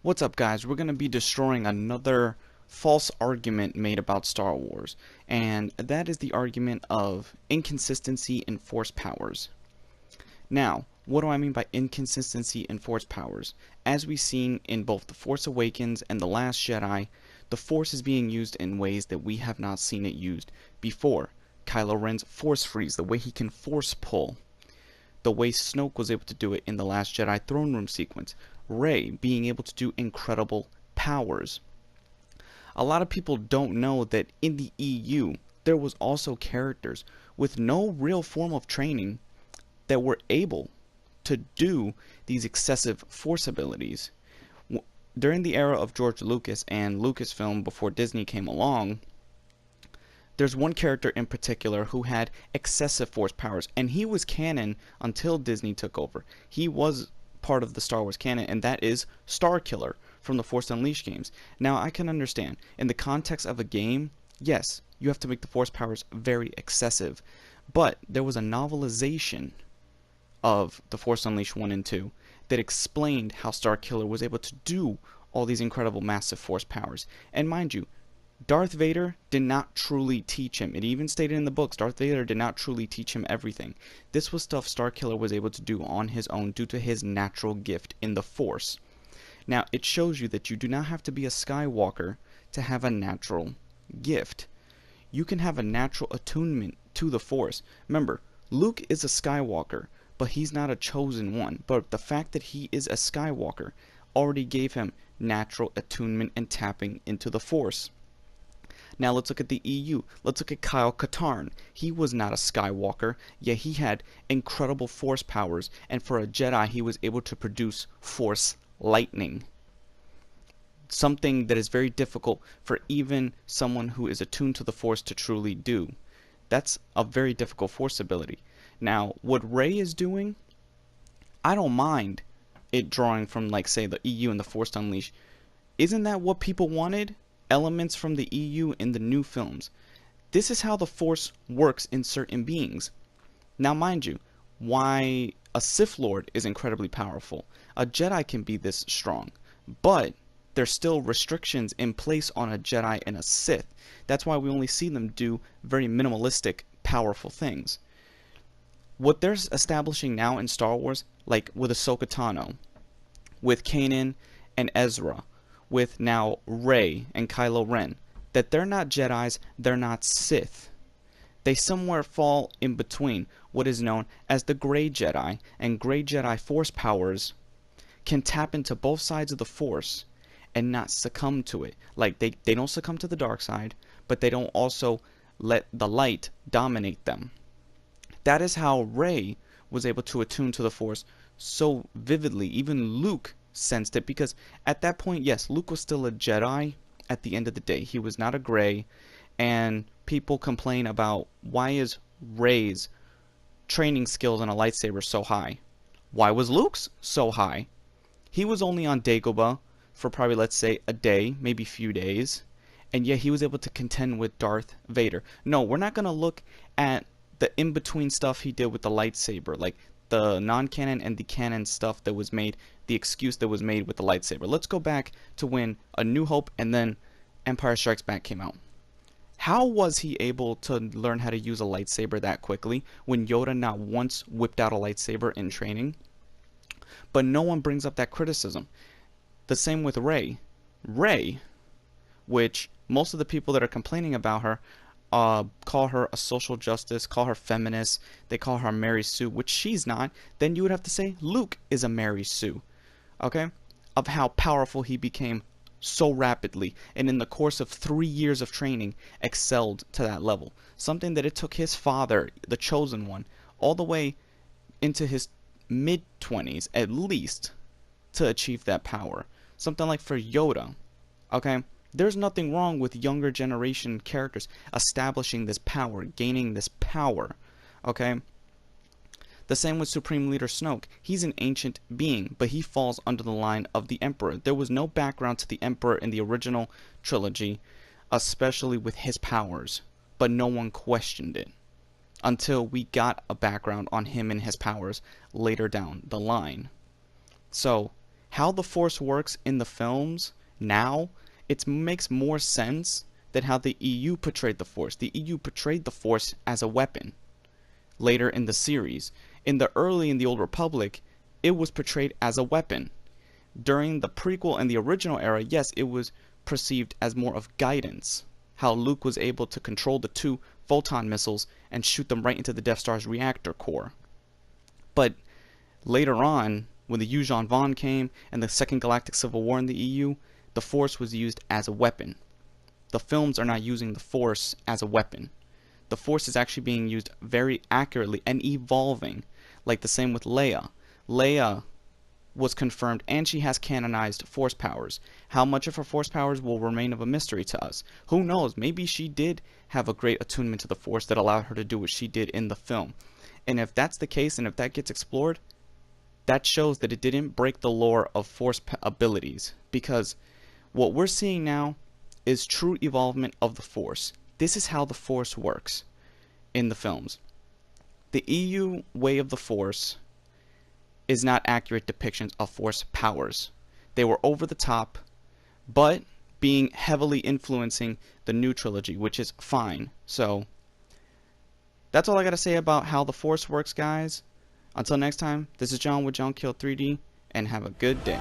What's up, guys? We're going to be destroying another false argument made about Star Wars, and that is the argument of inconsistency in Force powers. Now, what do I mean by inconsistency in Force powers? As we've seen in both The Force Awakens and The Last Jedi, the Force is being used in ways that we have not seen it used before. Kylo Ren's Force Freeze, the way he can Force pull, the way Snoke was able to do it in the Last Jedi throne room sequence, Rey being able to do incredible powers. A lot of people don't know that in the EU there was also characters with no real form of training that were able to do these excessive force abilities. During the era of George Lucas and Lucasfilm before Disney came along, there's one character in particular who had excessive force powers, and he was canon until Disney took over. He was part of the Star Wars canon, and that is Starkiller from the Force Unleashed games. Now, I can understand, in the context of a game, yes, you have to make the force powers very excessive, but there was a novelization of the Force Unleashed 1 and 2 that explained how Starkiller was able to do all these incredible massive force powers. And mind you, Darth Vader did not truly teach him. It even stated in the books, Darth Vader did not truly teach him everything. This was stuff Starkiller was able to do on his own due to his natural gift in the Force. Now, it shows you that you do not have to be a Skywalker to have a natural gift. You can have a natural attunement to the Force. Remember, Luke is a Skywalker, but he's not a chosen one. But the fact that he is a Skywalker already gave him natural attunement and tapping into the Force. Now let's look at the EU. Let's look at Kyle Katarn. He was not a Skywalker, yet he had incredible force powers, and for a Jedi he was able to produce force lightning. Something that is very difficult for even someone who is attuned to the Force to truly do. That's a very difficult force ability. Now, what Rey is doing, I don't mind it drawing from, like, say, the EU and the Force Unleashed. Isn't that what people wanted? Elements from the EU in the new films. This is how the Force works in certain beings. Now, mind you, why a Sith Lord is incredibly powerful. A Jedi can be this strong, but there's still restrictions in place on a Jedi and a Sith. That's why we only see them do very minimalistic, powerful things. What they're establishing now in Star Wars, like with Ahsoka Tano, with Kanan and Ezra, with now Rey and Kylo Ren, that they're not Jedis, they're not Sith. They somewhere fall in between what is known as the Grey Jedi, and Grey Jedi force powers can tap into both sides of the Force and not succumb to it. Like, they don't succumb to the dark side, but they don't also let the light dominate them. That is how Rey was able to attune to the Force so vividly. Even Luke sensed it, because at that point, yes, Luke was still a Jedi at the end of the day. He was not a Grey, and people complain about why is Rey's training skills on a lightsaber so high? Why was Luke's so high? He was only on Dagobah for probably, let's say, a day, maybe a few days, and yet he was able to contend with Darth Vader. No, we're not going to look at the in-between stuff he did with the lightsaber, like the non-canon and the canon stuff that was made, the excuse that was made with the lightsaber. Let's go back to when A New Hope and then Empire Strikes Back came out. How was he able to learn how to use a lightsaber that quickly when Yoda not once whipped out a lightsaber in training? But no one brings up that criticism. The same with Rey. Rey, which most of the people that are complaining about her call her a social justice, call her feminist, they call her Mary Sue, which she's not. Then you would have to say Luke is a Mary Sue, okay, of how powerful he became so rapidly, and in the course of 3 years of training excelled to that level. Something that it took his father, the chosen one, all the way into his mid-20s at least to achieve that power. Something like for Yoda, okay, there's nothing wrong with younger generation characters establishing this power, gaining this power, okay? The same with Supreme Leader Snoke. He's an ancient being, but he falls under the line of the Emperor. There was no background to the Emperor in the original trilogy, especially with his powers, but no one questioned it until we got a background on him and his powers later down the line. So, How the Force works in the films now, it makes more sense than how the EU portrayed the Force. The EU portrayed the Force as a weapon later in the series. In the Old Republic, it was portrayed as a weapon. During the prequel and the original era, yes, it was perceived as more of guidance. How Luke was able to control the 2 photon missiles and shoot them right into the Death Star's reactor core. But later on, when the Yuuzhan Vong came and the Second Galactic Civil War in the EU, the Force was used as a weapon. The films are not using the Force as a weapon. The Force is actually being used very accurately and evolving, like the same with Leia. Leia was confirmed and she has canonized Force powers. How much of her Force powers will remain of a mystery to us? Who knows? Maybe she did have a great attunement to the Force that allowed her to do what she did in the film. And if that's the case, and if that gets explored, that shows that it didn't break the lore of Force abilities, because what we're seeing now is true evolvement of the Force. This is how the Force works in the films. The EU way of the Force is not accurate depictions of Force powers. They were over the top, but being heavily influencing the new trilogy, which is fine. So that's all I gotta say about how the Force works, guys. Until next time, this is John with John Kill 3D, and have a good day.